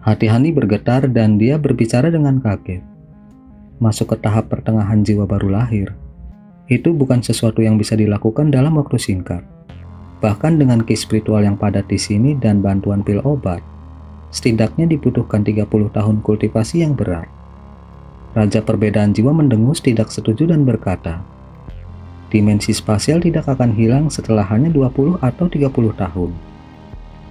Hati Hani bergetar dan dia berbicara dengan kaget. Masuk ke tahap pertengahan jiwa baru lahir, itu bukan sesuatu yang bisa dilakukan dalam waktu singkat. Bahkan dengan ki spiritual yang padat di sini dan bantuan pil obat, setidaknya dibutuhkan 30 tahun kultivasi yang berat. Raja Perbedaan Jiwa mendengus tidak setuju dan berkata, dimensi spasial tidak akan hilang setelah hanya 20 atau 30 tahun.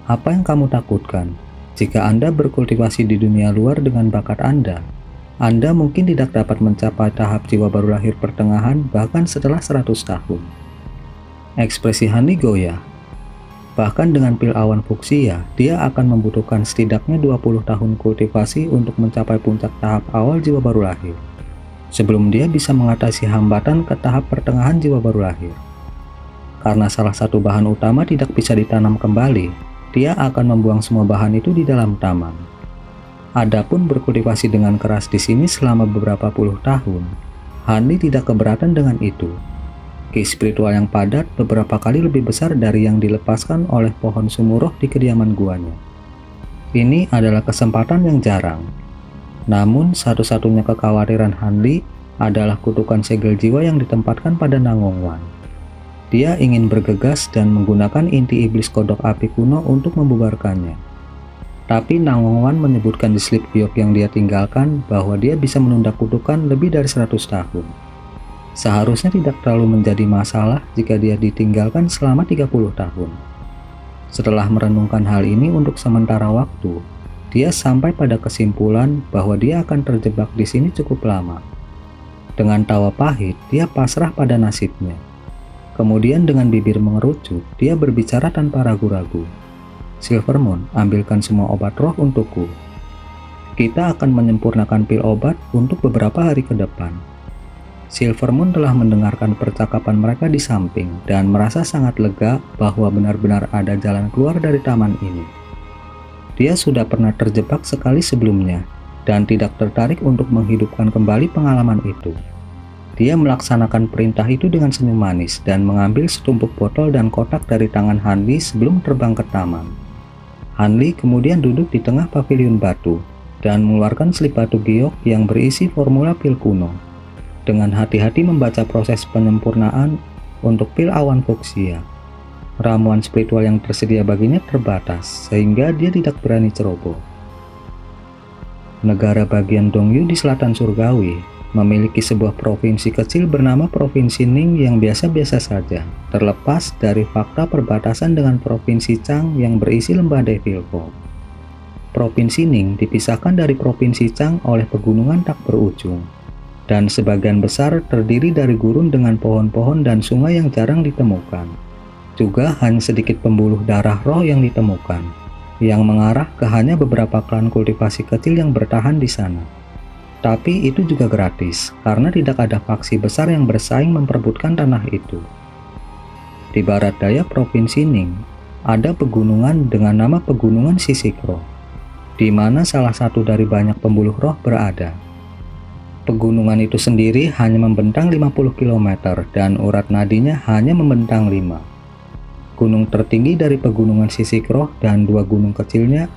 Apa yang kamu takutkan? Jika Anda berkultivasi di dunia luar dengan bakat Anda mungkin tidak dapat mencapai tahap jiwa baru lahir pertengahan bahkan setelah 100 tahun. Ekspresi Hani goyah. Bahkan dengan pil awan fuksia, dia akan membutuhkan setidaknya 20 tahun kultivasi untuk mencapai puncak tahap awal jiwa baru lahir, sebelum dia bisa mengatasi hambatan ke tahap pertengahan jiwa baru lahir. Karena salah satu bahan utama tidak bisa ditanam kembali, dia akan membuang semua bahan itu di dalam taman. Adapun berkultivasi dengan keras di sini selama beberapa puluh tahun, Hani tidak keberatan dengan itu. Ki spiritual yang padat beberapa kali lebih besar dari yang dilepaskan oleh pohon sumuroh di kediaman guanya. Ini adalah kesempatan yang jarang. Namun satu-satunya kekhawatiran Hanli adalah kutukan segel jiwa yang ditempatkan pada Nangongwan. Dia ingin bergegas dan menggunakan inti iblis kodok api kuno untuk membubarkannya. Tapi Nangongwan menyebutkan di slip giok yang dia tinggalkan bahwa dia bisa menunda kutukan lebih dari 100 tahun. Seharusnya tidak terlalu menjadi masalah jika dia ditinggalkan selama 30 tahun. Setelah merenungkan hal ini untuk sementara waktu, dia sampai pada kesimpulan bahwa dia akan terjebak di sini cukup lama. Dengan tawa pahit, dia pasrah pada nasibnya. Kemudian dengan bibir mengerucut, dia berbicara tanpa ragu-ragu. Silvermoon, ambilkan semua obat roh untukku. Kita akan menyempurnakan pil obat untuk beberapa hari ke depan. Silvermoon telah mendengarkan percakapan mereka di samping dan merasa sangat lega bahwa benar-benar ada jalan keluar dari taman ini. Dia sudah pernah terjebak sekali sebelumnya dan tidak tertarik untuk menghidupkan kembali pengalaman itu. Dia melaksanakan perintah itu dengan senyum manis dan mengambil setumpuk botol dan kotak dari tangan Hanli sebelum terbang ke taman. Hanli kemudian duduk di tengah pavilion batu dan mengeluarkan slip batu giok yang berisi formula pil kuno. Dengan hati-hati membaca proses penyempurnaan untuk pil awan fuksia. Ramuan spiritual yang tersedia baginya terbatas, sehingga dia tidak berani ceroboh. Negara bagian Dongyu di selatan surgawi memiliki sebuah provinsi kecil bernama Provinsi Ning yang biasa-biasa saja, terlepas dari fakta perbatasan dengan Provinsi Chang yang berisi lembah Devilfog. Provinsi Ning dipisahkan dari Provinsi Chang oleh pegunungan tak berujung, dan sebagian besar terdiri dari gurun dengan pohon-pohon dan sungai yang jarang ditemukan. Juga hanya sedikit pembuluh darah roh yang ditemukan, yang mengarah ke hanya beberapa klan kultivasi kecil yang bertahan di sana. Tapi itu juga gratis, karena tidak ada faksi besar yang bersaing memperebutkan tanah itu. Di barat daya Provinsi Ning, ada pegunungan dengan nama Pegunungan Sisikro, di mana salah satu dari banyak pembuluh roh berada. Pegunungan itu sendiri hanya membentang 50 km dan urat nadinya hanya membentang 5. Gunung tertinggi dari Pegunungan Sisikro dan dua gunung kecilnya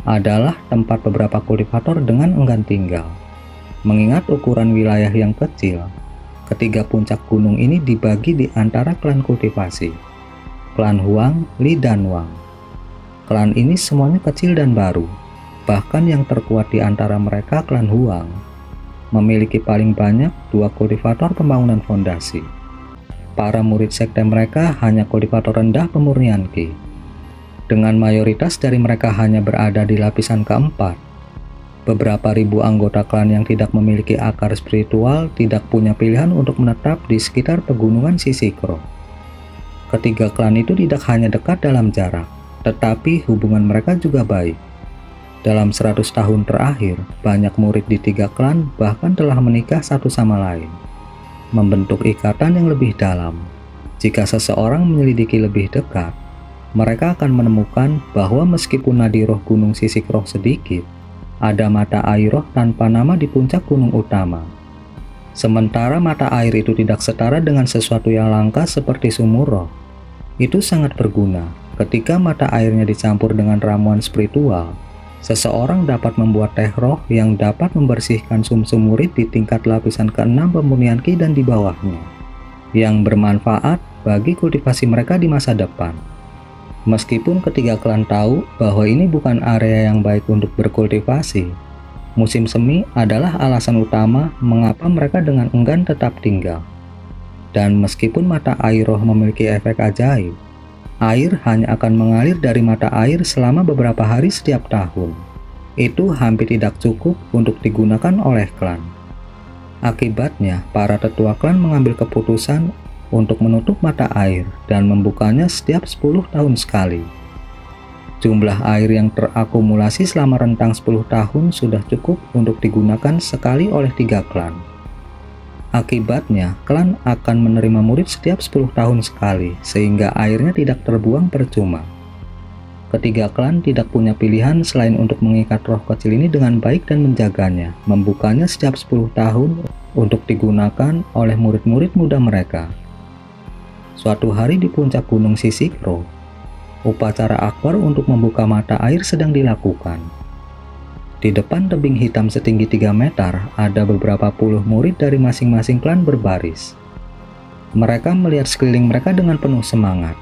adalah tempat beberapa kultivator dengan enggan tinggal. Mengingat ukuran wilayah yang kecil, ketiga puncak gunung ini dibagi di antara klan kultivasi, klan Huang, Li, dan Wang. Klan ini semuanya kecil dan baru, bahkan yang terkuat di antara mereka klan Huang memiliki paling banyak 2 kultivator pembangunan fondasi. Para murid sekte mereka hanya kultivator rendah pemurnian ki. Dengan mayoritas dari mereka hanya berada di lapisan keempat, beberapa ribu anggota klan yang tidak memiliki akar spiritual tidak punya pilihan untuk menetap di sekitar Pegunungan Sisikro. Ketiga klan itu tidak hanya dekat dalam jarak, tetapi hubungan mereka juga baik. Dalam 100 tahun terakhir, banyak murid di 3 klan bahkan telah menikah satu sama lain, membentuk ikatan yang lebih dalam. Jika seseorang menyelidiki lebih dekat, mereka akan menemukan bahwa meskipun nadi roh Gunung Sisikro sedikit, ada mata air roh tanpa nama di puncak gunung utama. Sementara mata air itu tidak setara dengan sesuatu yang langka seperti sumur roh. Itu sangat berguna ketika mata airnya dicampur dengan ramuan spiritual, Seseorang dapat membuat teh roh yang dapat membersihkan sumsum murid di tingkat lapisan ke-6 pemurnian Ki dan di bawahnya, yang bermanfaat bagi kultivasi mereka di masa depan. Meskipun ketiga klan tahu bahwa ini bukan area yang baik untuk berkultivasi, musim semi adalah alasan utama mengapa mereka dengan enggan tetap tinggal. Dan meskipun mata air roh memiliki efek ajaib, air hanya akan mengalir dari mata air selama beberapa hari setiap tahun. Itu hampir tidak cukup untuk digunakan oleh klan. Akibatnya, para tetua klan mengambil keputusan untuk menutup mata air dan membukanya setiap 10 tahun sekali. Jumlah air yang terakumulasi selama rentang 10 tahun sudah cukup untuk digunakan sekali oleh 3 klan. Akibatnya, klan akan menerima murid setiap 10 tahun sekali, sehingga airnya tidak terbuang percuma. Ketiga klan tidak punya pilihan selain untuk mengikat roh kecil ini dengan baik dan menjaganya, membukanya setiap 10 tahun untuk digunakan oleh murid-murid muda mereka. Suatu hari di puncak Gunung Sisikro, upacara akbar untuk membuka mata air sedang dilakukan. Di depan tebing hitam setinggi 3 meter, ada beberapa puluh murid dari masing-masing klan berbaris. Mereka melihat sekeliling mereka dengan penuh semangat.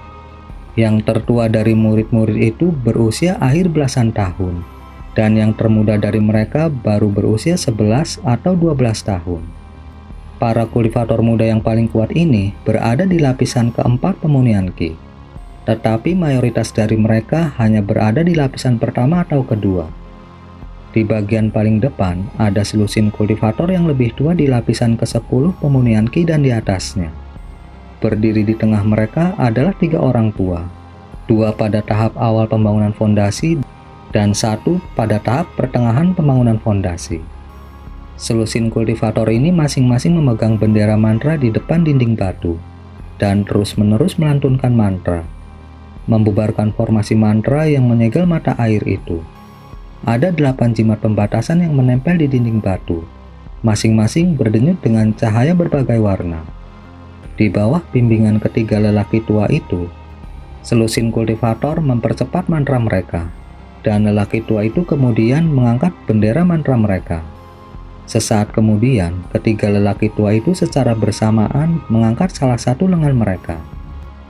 Yang tertua dari murid-murid itu berusia akhir belasan tahun, dan yang termuda dari mereka baru berusia 11 atau 12 tahun. Para kultivator muda yang paling kuat ini berada di lapisan keempat pemurnian Ki, tetapi mayoritas dari mereka hanya berada di lapisan pertama atau kedua. Di bagian paling depan ada selusin kultivator yang lebih tua di lapisan ke-10 pemurnian Ki dan di atasnya. Berdiri di tengah mereka adalah 3 orang tua, 2 pada tahap awal pembangunan fondasi dan 1 pada tahap pertengahan pembangunan fondasi. Selusin kultivator ini masing-masing memegang bendera mantra di depan dinding batu dan terus-menerus melantunkan mantra, membubarkan formasi mantra yang menyegel mata air itu. Ada 8 jimat pembatasan yang menempel di dinding batu, masing-masing berdenyut dengan cahaya berbagai warna. Di bawah bimbingan ketiga lelaki tua itu, selusin kultivator mempercepat mantra mereka, dan lelaki tua itu kemudian mengangkat bendera mantra mereka. Sesaat kemudian, ketiga lelaki tua itu secara bersamaan mengangkat salah satu lengan mereka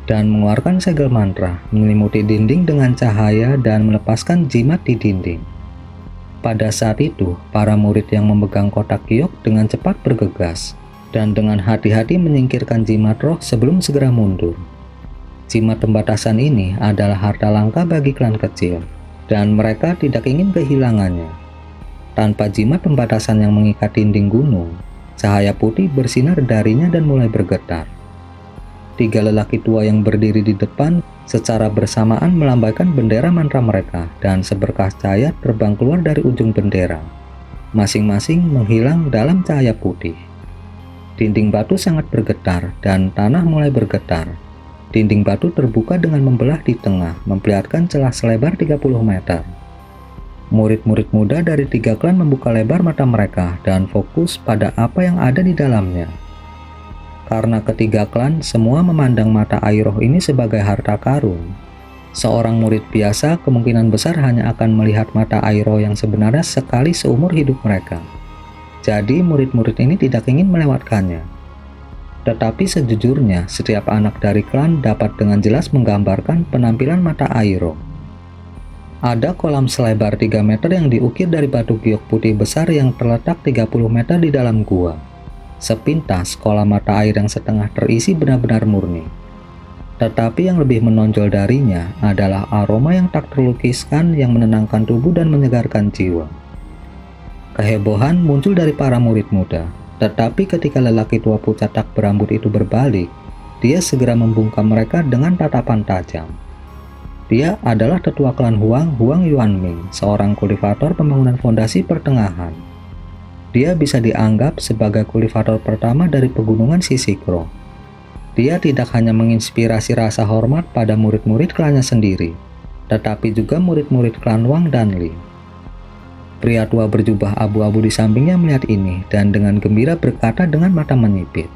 dan mengeluarkan segel mantra, menyelimuti dinding dengan cahaya dan melepaskan jimat di dinding. Pada saat itu, para murid yang memegang kotak giok dengan cepat bergegas dan dengan hati-hati menyingkirkan jimat roh sebelum segera mundur. Jimat pembatasan ini adalah harta langka bagi klan kecil, dan mereka tidak ingin kehilangannya. Tanpa jimat pembatasan yang mengikat dinding gunung, cahaya putih bersinar darinya dan mulai bergetar. 3 lelaki tua yang berdiri di depan secara bersamaan melambaikan bendera mantra mereka dan seberkas cahaya terbang keluar dari ujung bendera, masing-masing menghilang dalam cahaya putih. Dinding batu sangat bergetar dan tanah mulai bergetar. Dinding batu terbuka dengan membelah di tengah, memperlihatkan celah selebar 30 meter. Murid-murid muda dari 3 klan membuka lebar mata mereka dan fokus pada apa yang ada di dalamnya. Karena ketiga klan semua memandang mata air roh ini sebagai harta karun, seorang murid biasa kemungkinan besar hanya akan melihat mata air roh yang sebenarnya sekali seumur hidup mereka. Jadi murid-murid ini tidak ingin melewatkannya. Tetapi sejujurnya, setiap anak dari klan dapat dengan jelas menggambarkan penampilan mata air roh. Ada kolam selebar 3 meter yang diukir dari batu giok putih besar yang terletak 30 meter di dalam gua. Sepintas, kolam mata air yang setengah terisi benar-benar murni. Tetapi yang lebih menonjol darinya adalah aroma yang tak terlukiskan yang menenangkan tubuh dan menyegarkan jiwa. Kehebohan muncul dari para murid muda, tetapi ketika lelaki tua pucat tak berambut itu berbalik, dia segera membungkam mereka dengan tatapan tajam. Dia adalah tetua klan Huang, Huang Yuanming, seorang kultivator pembangunan fondasi pertengahan. Dia bisa dianggap sebagai kultivator pertama dari pegunungan Sisikro. Dia tidak hanya menginspirasi rasa hormat pada murid-murid klannya sendiri, tetapi juga murid-murid klan Wang dan Li. Pria tua berjubah abu-abu di sampingnya melihat ini dan dengan gembira berkata dengan mata menyipit,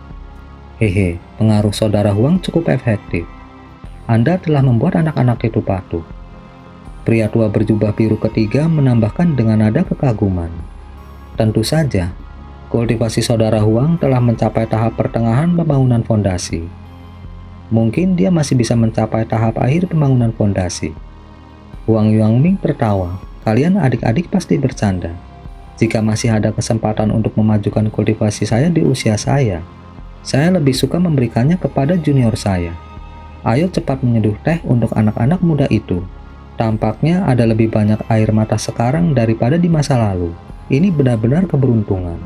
"Hehe, pengaruh saudara Huang cukup efektif. Anda telah membuat anak-anak itu patuh." Pria tua berjubah biru ketiga menambahkan dengan nada kekaguman. Tentu saja, kultivasi saudara Huang telah mencapai tahap pertengahan pembangunan fondasi. Mungkin dia masih bisa mencapai tahap akhir pembangunan fondasi. Huang Yuanming tertawa. Kalian adik-adik pasti bercanda. Jika masih ada kesempatan untuk memajukan kultivasi saya di usia saya lebih suka memberikannya kepada junior saya. Ayo cepat menyeduh teh untuk anak-anak muda itu. Tampaknya ada lebih banyak air mata sekarang daripada di masa lalu. Ini benar-benar keberuntungan.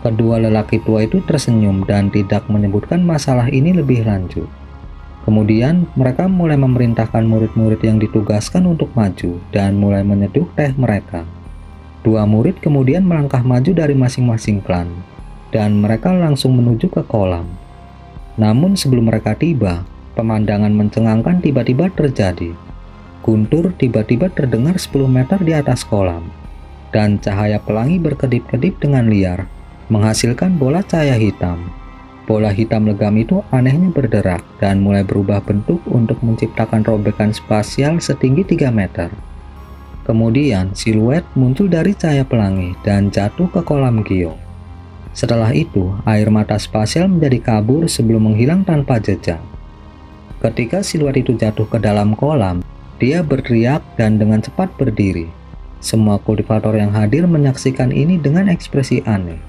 Kedua lelaki tua itu tersenyum dan tidak menyebutkan masalah ini lebih lanjut. Kemudian mereka mulai memerintahkan murid-murid yang ditugaskan untuk maju dan mulai menyeduh teh mereka. Dua murid kemudian melangkah maju dari masing-masing klan, dan mereka langsung menuju ke kolam. Namun sebelum mereka tiba, pemandangan mencengangkan tiba-tiba terjadi. Guntur tiba-tiba terdengar 10 meter di atas kolam, dan cahaya pelangi berkedip-kedip dengan liar, menghasilkan bola cahaya hitam. Bola hitam legam itu anehnya berderak dan mulai berubah bentuk untuk menciptakan robekan spasial setinggi 3 meter. Kemudian siluet muncul dari cahaya pelangi dan jatuh ke kolam Gio. Setelah itu, air mata spasial menjadi kabur sebelum menghilang tanpa jejak. Ketika siluet itu jatuh ke dalam kolam, dia berteriak dan dengan cepat berdiri. Semua kultivator yang hadir menyaksikan ini dengan ekspresi aneh.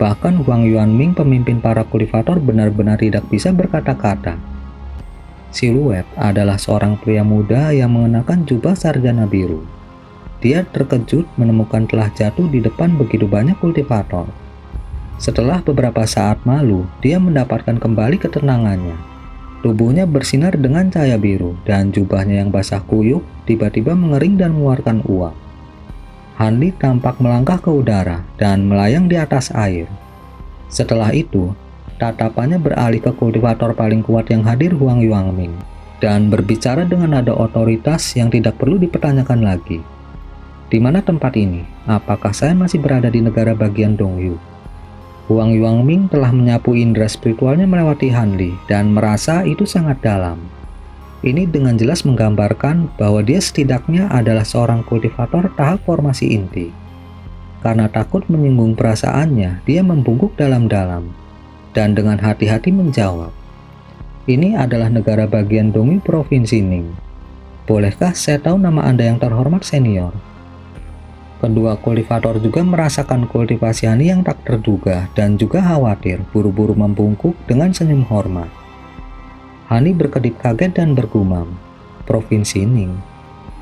Bahkan Huang Yuanming, pemimpin para kultivator, benar-benar tidak bisa berkata-kata. Siluet adalah seorang pria muda yang mengenakan jubah sarjana biru. Dia terkejut menemukan telah jatuh di depan begitu banyak kultivator. Setelah beberapa saat malu, dia mendapatkan kembali ketenangannya. Tubuhnya bersinar dengan cahaya biru, dan jubahnya yang basah kuyup tiba-tiba mengering dan mengeluarkan uap. Han Li tampak melangkah ke udara dan melayang di atas air. Setelah itu, tatapannya beralih ke kultivator paling kuat yang hadir, Huang Yuanming, dan berbicara dengan nada otoritas yang tidak perlu dipertanyakan lagi. Di mana tempat ini? Apakah saya masih berada di negara bagian Dongyu? Huang Yuanming telah menyapu indera spiritualnya melewati Han Li dan merasa itu sangat dalam. Ini dengan jelas menggambarkan bahwa dia setidaknya adalah seorang kultivator tahap formasi inti. Karena takut menyinggung perasaannya, dia membungkuk dalam-dalam dan dengan hati-hati menjawab, "Ini adalah negara bagian Dongyu Provinsi Ning. Bolehkah saya tahu nama Anda yang terhormat, senior?" Kedua kultivator juga merasakan kultivasi Han Li yang tak terduga dan juga khawatir, buru-buru membungkuk dengan senyum hormat. Han Li berkedip kaget dan bergumam, "Provinsi Ning."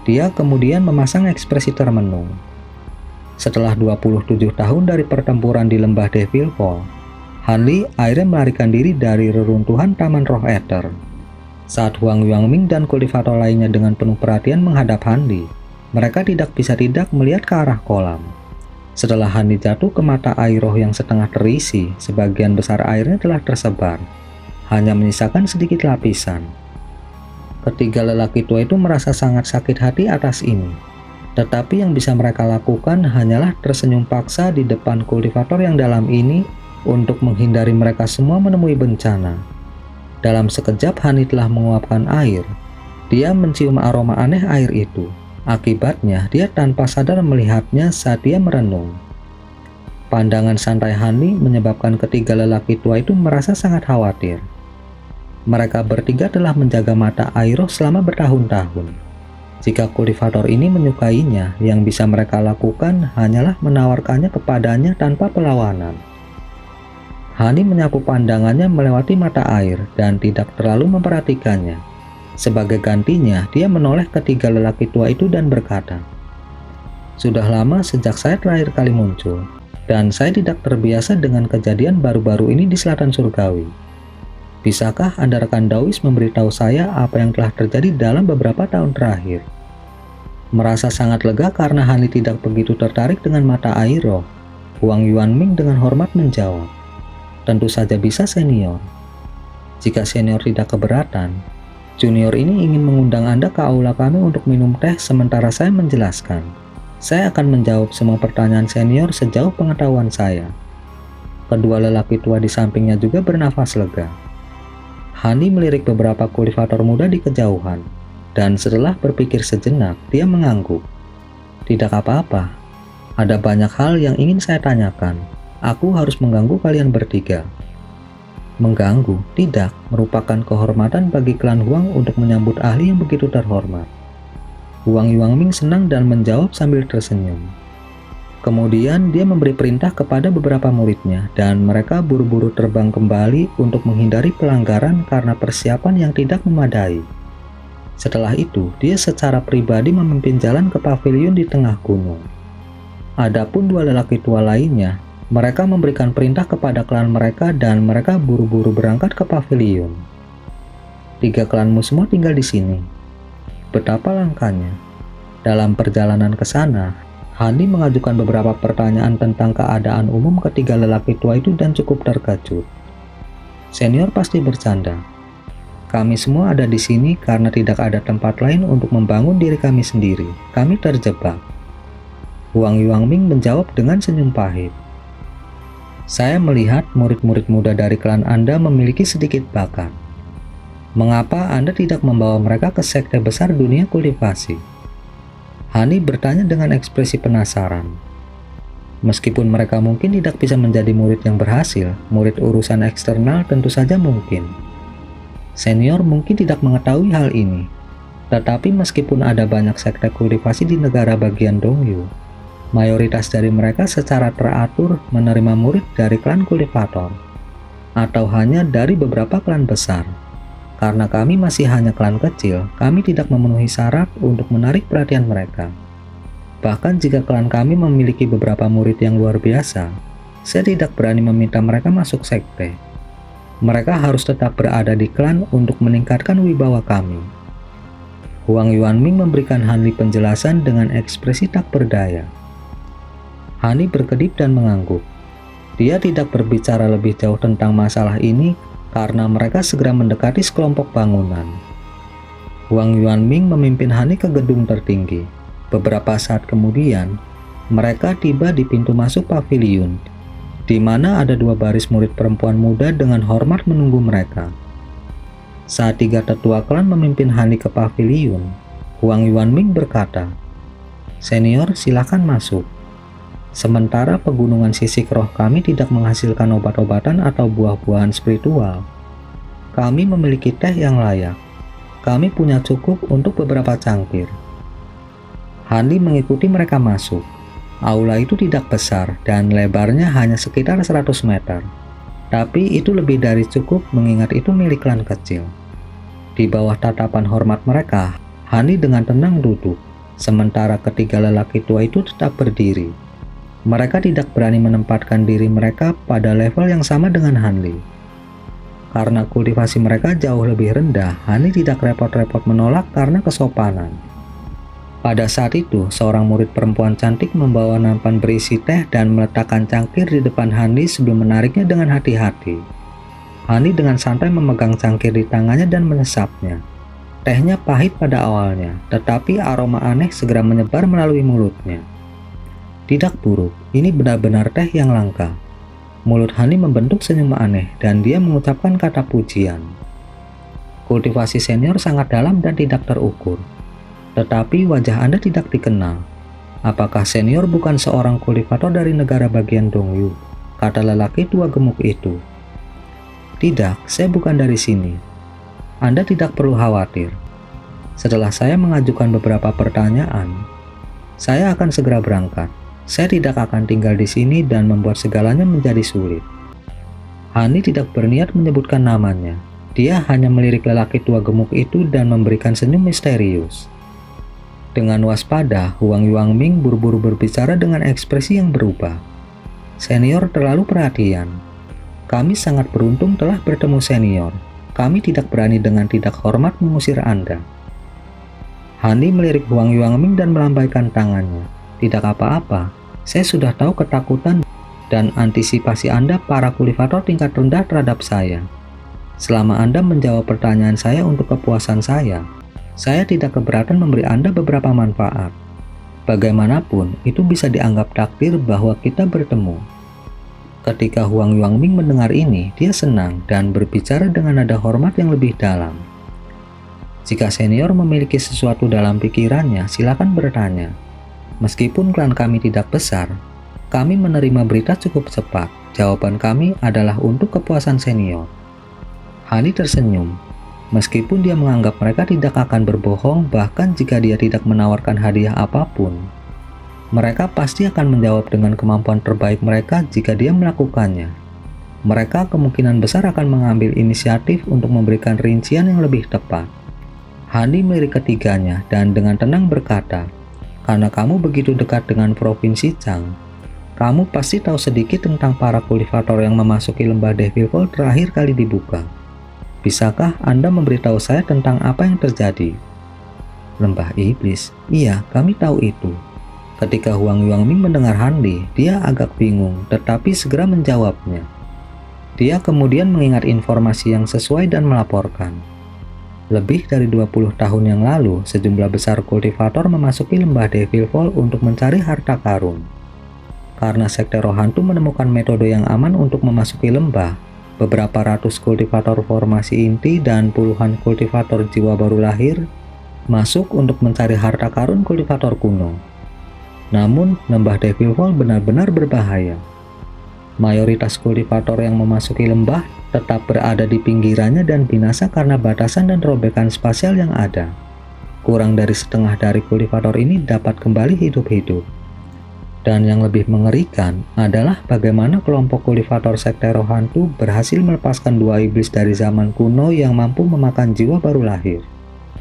Dia kemudian memasang ekspresi termenung. Setelah 27 tahun dari pertempuran di lembah Devil Fall, Han Li akhirnya melarikan diri dari reruntuhan Taman Roh Ether. Saat Huang Yuanming dan kultivator lainnya dengan penuh perhatian menghadap Han Li, mereka tidak bisa tidak melihat ke arah kolam. Setelah Han Li jatuh ke mata air roh yang setengah terisi, sebagian besar airnya telah tersebar, hanya menyisakan sedikit lapisan. Ketiga lelaki tua itu merasa sangat sakit hati atas ini, tetapi yang bisa mereka lakukan hanyalah tersenyum paksa di depan kultivator yang dalam ini untuk menghindari mereka semua menemui bencana. Dalam sekejap Han Li telah menguapkan air. Dia mencium aroma aneh air itu. Akibatnya, dia tanpa sadar melihatnya saat dia merenung. Pandangan santai Han Li menyebabkan ketiga lelaki tua itu merasa sangat khawatir. Mereka bertiga telah menjaga mata air roh selama bertahun-tahun. Jika kultivator ini menyukainya, yang bisa mereka lakukan hanyalah menawarkannya kepadanya tanpa perlawanan. Han Li menyapu pandangannya melewati mata air dan tidak terlalu memperhatikannya. Sebagai gantinya, dia menoleh ketiga lelaki tua itu dan berkata, "Sudah lama sejak saya terakhir kali muncul, dan saya tidak terbiasa dengan kejadian baru-baru ini di Selatan Surgawi. Bisakah Anda rekan Daois memberitahu saya apa yang telah terjadi dalam beberapa tahun terakhir?" Merasa sangat lega karena Han Li tidak begitu tertarik dengan mata air roh, Huang Yuanming dengan hormat menjawab, "Tentu saja bisa, senior. Jika senior tidak keberatan, junior ini ingin mengundang Anda ke aula kami untuk minum teh sementara saya menjelaskan. Saya akan menjawab semua pertanyaan senior sejauh pengetahuan saya." Kedua lelaki tua di sampingnya juga bernafas lega. Han Li melirik beberapa kultivator muda di kejauhan. Dan setelah berpikir sejenak, dia mengangguk. Tidak apa-apa, ada banyak hal yang ingin saya tanyakan. Aku harus mengganggu kalian bertiga. Mengganggu, tidak, merupakan kehormatan bagi klan Huang untuk menyambut ahli yang begitu terhormat. Huang Yuanming senang dan menjawab sambil tersenyum. Kemudian dia memberi perintah kepada beberapa muridnya dan mereka buru-buru terbang kembali untuk menghindari pelanggaran karena persiapan yang tidak memadai. Setelah itu, dia secara pribadi memimpin jalan ke pavilion di tengah gunung. Adapun dua lelaki tua lainnya, mereka memberikan perintah kepada klan mereka dan mereka buru-buru berangkat ke pavilion. 3 klanmu semua tinggal di sini. Betapa langkanya. Dalam perjalanan ke sana, Hani mengajukan beberapa pertanyaan tentang keadaan umum ketiga lelaki tua itu dan cukup terkejut. Senior pasti bercanda. Kami semua ada di sini karena tidak ada tempat lain untuk membangun diri kami sendiri. Kami terjebak. Huang Yuanming menjawab dengan senyum pahit. Saya melihat murid-murid muda dari klan Anda memiliki sedikit bakat. Mengapa Anda tidak membawa mereka ke sekte besar dunia kultivasi? Hani bertanya dengan ekspresi penasaran. Meskipun mereka mungkin tidak bisa menjadi murid yang berhasil, murid urusan eksternal tentu saja mungkin. Senior mungkin tidak mengetahui hal ini, tetapi meskipun ada banyak sekte kultivasi di negara bagian Dongyu, mayoritas dari mereka secara teratur menerima murid dari klan kultivator, atau hanya dari beberapa klan besar. Karena kami masih hanya klan kecil, kami tidak memenuhi syarat untuk menarik perhatian mereka. Bahkan jika klan kami memiliki beberapa murid yang luar biasa, saya tidak berani meminta mereka masuk sekte. Mereka harus tetap berada di klan untuk meningkatkan wibawa kami. Huang Yuanming memberikan Hani penjelasan dengan ekspresi tak berdaya. Hani berkedip dan mengangguk. Dia tidak berbicara lebih jauh tentang masalah ini karena mereka segera mendekati sekelompok bangunan. Huang Yuanming memimpin Hani ke gedung tertinggi. Beberapa saat kemudian, mereka tiba di pintu masuk pavilion, di mana ada 2 baris murid perempuan muda dengan hormat menunggu mereka. Saat 3 tetua klan memimpin Hani ke pavilion, Huang Yuanming berkata, "Senior, silakan masuk. Sementara pegunungan sisik roh kami tidak menghasilkan obat-obatan atau buah-buahan spiritual, kami memiliki teh yang layak. Kami punya cukup untuk beberapa cangkir." Hani mengikuti mereka masuk. Aula itu tidak besar dan lebarnya hanya sekitar 100 meter. Tapi itu lebih dari cukup mengingat itu milik klan kecil. Di bawah tatapan hormat mereka, Hani dengan tenang duduk, sementara ketiga lelaki tua itu tetap berdiri. Mereka tidak berani menempatkan diri mereka pada level yang sama dengan Hanli. Karena kultivasi mereka jauh lebih rendah, Hani tidak repot-repot menolak karena kesopanan. Pada saat itu, seorang murid perempuan cantik membawa nampan berisi teh dan meletakkan cangkir di depan Hani sebelum menariknya dengan hati-hati. Hani dengan santai memegang cangkir di tangannya dan menyesapnya. Tehnya pahit pada awalnya, tetapi aroma aneh segera menyebar melalui mulutnya. Tidak buruk, ini benar-benar teh yang langka. Mulut Hani membentuk senyum aneh dan dia mengucapkan kata pujian. Kultivasi senior sangat dalam dan tidak terukur. Tetapi wajah Anda tidak dikenal. Apakah senior bukan seorang kultivator dari negara bagian Dongyu? Kata lelaki tua gemuk itu. Tidak, saya bukan dari sini. Anda tidak perlu khawatir. Setelah saya mengajukan beberapa pertanyaan, saya akan segera berangkat. Saya tidak akan tinggal di sini dan membuat segalanya menjadi sulit. Hani tidak berniat menyebutkan namanya. Dia hanya melirik lelaki tua gemuk itu dan memberikan senyum misterius. Dengan waspada, Huang Yuanming buru-buru berbicara dengan ekspresi yang berubah. Senior terlalu perhatian. Kami sangat beruntung telah bertemu senior. Kami tidak berani dengan tidak hormat mengusir Anda. Hani melirik Huang Yuanming dan melambaikan tangannya. Tidak apa-apa, saya sudah tahu ketakutan dan antisipasi Anda para kultivator tingkat rendah terhadap saya. Selama Anda menjawab pertanyaan saya untuk kepuasan saya tidak keberatan memberi Anda beberapa manfaat. Bagaimanapun, itu bisa dianggap takdir bahwa kita bertemu. Ketika Huang Yuanming mendengar ini, dia senang dan berbicara dengan nada hormat yang lebih dalam. Jika senior memiliki sesuatu dalam pikirannya, silakan bertanya. Meskipun klan kami tidak besar, kami menerima berita cukup cepat. Jawaban kami adalah untuk kepuasan senior. Hani tersenyum. Meskipun dia menganggap mereka tidak akan berbohong, bahkan jika dia tidak menawarkan hadiah apapun, mereka pasti akan menjawab dengan kemampuan terbaik mereka jika dia melakukannya. Mereka kemungkinan besar akan mengambil inisiatif untuk memberikan rincian yang lebih tepat. Hani melirik ketiganya dan dengan tenang berkata, "Karena kamu begitu dekat dengan Provinsi Chang, kamu pasti tahu sedikit tentang para kultivator yang memasuki lembah Devil Fall terakhir kali dibuka. Bisakah Anda memberitahu saya tentang apa yang terjadi?" Lembah Iblis? Iya, kami tahu itu. Ketika Huang Yuangming mendengar Hanli, dia agak bingung, tetapi segera menjawabnya. Dia kemudian mengingat informasi yang sesuai dan melaporkan. Lebih dari 20 tahun yang lalu, sejumlah besar kultivator memasuki lembah Devil Fall untuk mencari harta karun. Karena sekte roh hantu menemukan metode yang aman untuk memasuki lembah, beberapa ratus kultivator formasi inti dan puluhan kultivator jiwa baru lahir masuk untuk mencari harta karun kultivator kuno. Namun, lembah Devil Fall benar-benar berbahaya. Mayoritas kultivator yang memasuki lembah tetap berada di pinggirannya dan binasa karena batasan dan robekan spasial yang ada. Kurang dari setengah dari kultivator ini dapat kembali hidup-hidup. Dan yang lebih mengerikan adalah bagaimana kelompok kultivator sekte roh hantu berhasil melepaskan dua iblis dari zaman kuno yang mampu memakan jiwa baru lahir,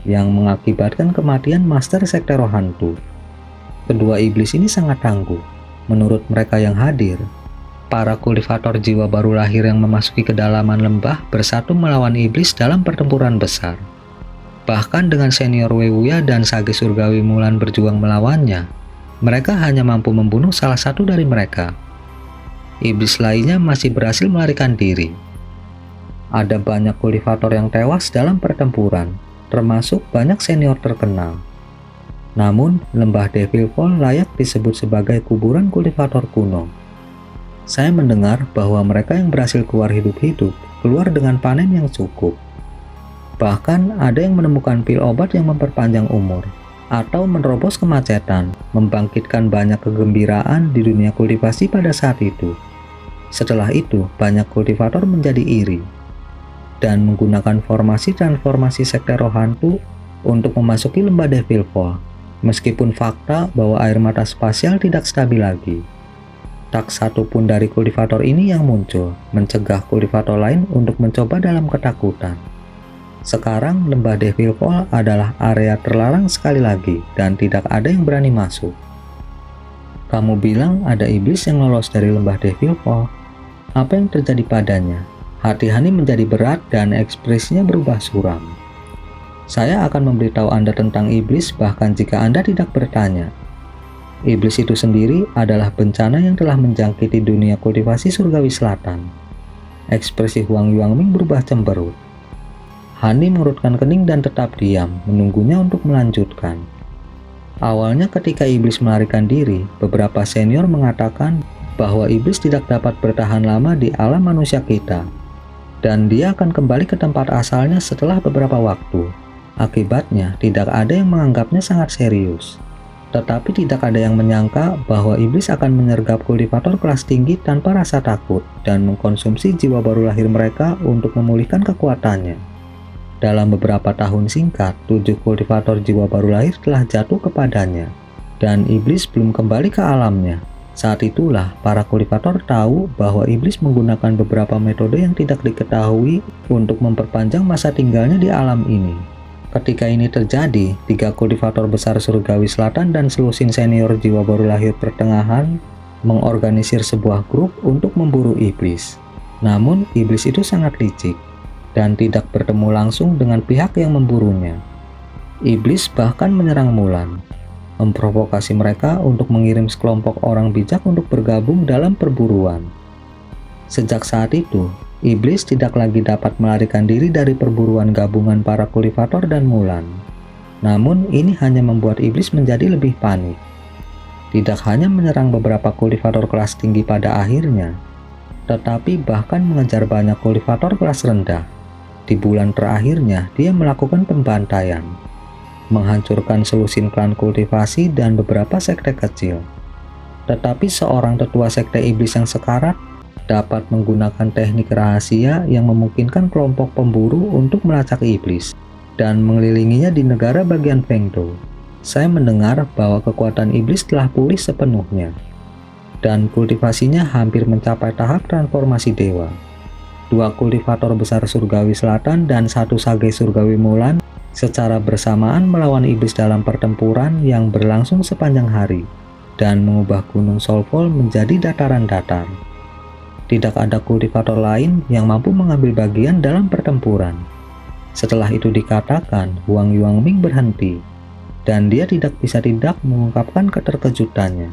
yang mengakibatkan kematian master sekte roh hantu. Kedua iblis ini sangat tangguh. Menurut mereka yang hadir, para kultivator jiwa baru lahir yang memasuki kedalaman lembah bersatu melawan iblis dalam pertempuran besar. Bahkan dengan senior Wewuya dan Sage Surgawi Mulan berjuang melawannya, mereka hanya mampu membunuh salah satu dari mereka. Iblis lainnya masih berhasil melarikan diri. Ada banyak kultivator yang tewas dalam pertempuran, termasuk banyak senior terkenal. Namun, lembah Devil Fall layak disebut sebagai kuburan kultivator kuno. Saya mendengar bahwa mereka yang berhasil keluar hidup-hidup keluar dengan panen yang cukup. Bahkan ada yang menemukan pil obat yang memperpanjang umur, atau menerobos kemacetan, membangkitkan banyak kegembiraan di dunia kultivasi pada saat itu. Setelah itu, banyak kultivator menjadi iri dan menggunakan formasi transformasi sekte roh hantu untuk memasuki lembah Devil Fall, meskipun fakta bahwa air mata spasial tidak stabil lagi. Tak satu pun dari kultivator ini yang muncul, mencegah kultivator lain untuk mencoba dalam ketakutan. Sekarang lembah Devil Fall adalah area terlarang sekali lagi dan tidak ada yang berani masuk. Kamu bilang ada iblis yang lolos dari lembah Devil Fall. Apa yang terjadi padanya? Hati Hani menjadi berat dan ekspresinya berubah suram. Saya akan memberitahu Anda tentang iblis bahkan jika Anda tidak bertanya. Iblis itu sendiri adalah bencana yang telah menjangkiti dunia kultivasi surgawi selatan. Ekspresi Huang Yuangming berubah cemberut. Hani mengurutkan kening dan tetap diam, menunggunya untuk melanjutkan. Awalnya ketika iblis melarikan diri, beberapa senior mengatakan bahwa iblis tidak dapat bertahan lama di alam manusia kita, dan dia akan kembali ke tempat asalnya setelah beberapa waktu. Akibatnya, tidak ada yang menganggapnya sangat serius. Tetapi tidak ada yang menyangka bahwa iblis akan menyergap kultivator kelas tinggi tanpa rasa takut dan mengkonsumsi jiwa baru lahir mereka untuk memulihkan kekuatannya. Dalam beberapa tahun singkat, 7 kultivator jiwa baru lahir telah jatuh kepadanya, dan iblis belum kembali ke alamnya. Saat itulah para kultivator tahu bahwa iblis menggunakan beberapa metode yang tidak diketahui untuk memperpanjang masa tinggalnya di alam ini. Ketika ini terjadi, 3 kultivator besar surgawi selatan dan selusin senior jiwa baru lahir pertengahan mengorganisir sebuah grup untuk memburu iblis. Namun, iblis itu sangat licik dan tidak bertemu langsung dengan pihak yang memburunya. Iblis bahkan menyerang Mulan, memprovokasi mereka untuk mengirim sekelompok orang bijak untuk bergabung dalam perburuan. Sejak saat itu, iblis tidak lagi dapat melarikan diri dari perburuan gabungan para kultivator dan Mulan. Namun, ini hanya membuat iblis menjadi lebih panik. Tidak hanya menyerang beberapa kultivator kelas tinggi pada akhirnya, tetapi bahkan mengejar banyak kultivator kelas rendah. Di bulan terakhirnya, dia melakukan pembantaian, menghancurkan selusin klan kultivasi dan beberapa sekte kecil. Tetapi seorang tetua sekte iblis yang sekarat dapat menggunakan teknik rahasia yang memungkinkan kelompok pemburu untuk melacak iblis dan mengelilinginya di negara bagian Fengdo. Saya mendengar bahwa kekuatan iblis telah pulih sepenuhnya, dan kultivasinya hampir mencapai tahap transformasi dewa. 2 kultivator besar surgawi selatan dan 1 sage surgawi Mulan secara bersamaan melawan iblis dalam pertempuran yang berlangsung sepanjang hari dan mengubah Gunung Solfol menjadi dataran datar. Tidak ada kultivator lain yang mampu mengambil bagian dalam pertempuran. Setelah itu dikatakan, Huang Yuangming berhenti, dan dia tidak bisa tidak mengungkapkan keterkejutannya.